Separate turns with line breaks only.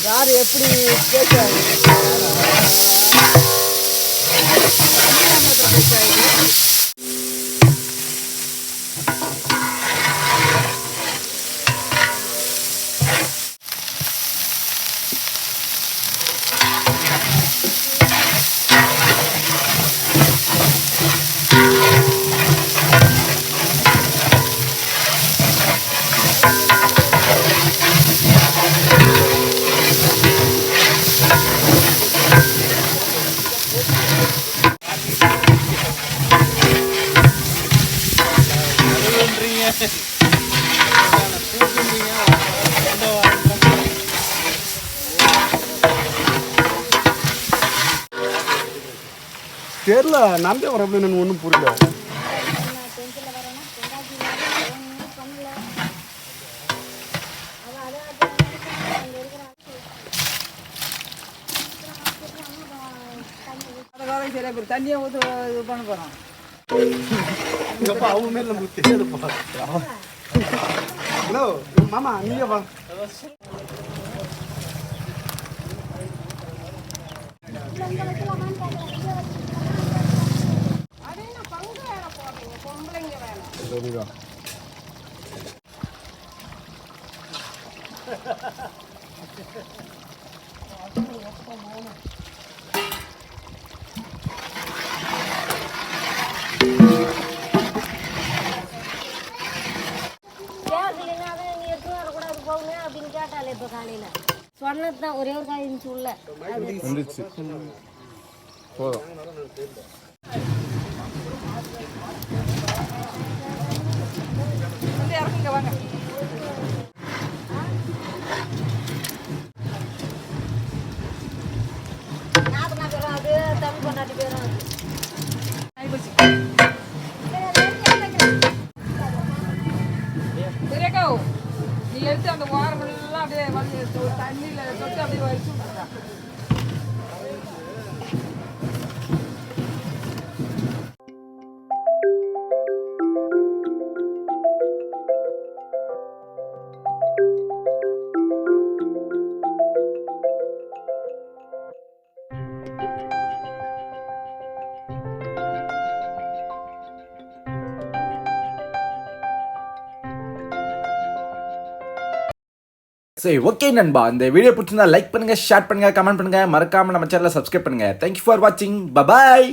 யார் எப்படி பேசுறாங்க தெரியல நம்பி வர அப்படின்னு ஒன்றும் புரியல. தண்ணியை ஊற்று இது பண்ண போகிறோம். அவங்க மேல நமக்கு தெரியாதுப்பா. ஹலோ மாமா நீங்க வா.
அப்படின்னு கேட்டாலே இப்போ காலையில் சொன்னது தான் ஒரே ஒரு காய் இருந்துச்சு உள்ள
இருந்துச்சு போதும்.
இறக்குங்க வாங்க.
நாற்பது பேரும் அது தமிழ் கொண்டாடி பேரும் அது
நீ எடுத்து அந்த வாரமெல்லாம் அப்படியே வந்து தண்ணியில் தொட்டு அப்படியே வச்சு விட்டுருக்கா.
சரி ஓகே நண்பா, இந்த வீடியோ பிடிச்சிருந்தா லைக் பண்ணுங்க, ஷேர் பண்ணுங்க, கமெண்ட் பண்ணுங்க, மறக்காம நம்ம சேனலை சப்ஸ்கிரைப் பண்ணுங்க. தேங்க்யூ ஃபார் வாட்சிங். பை.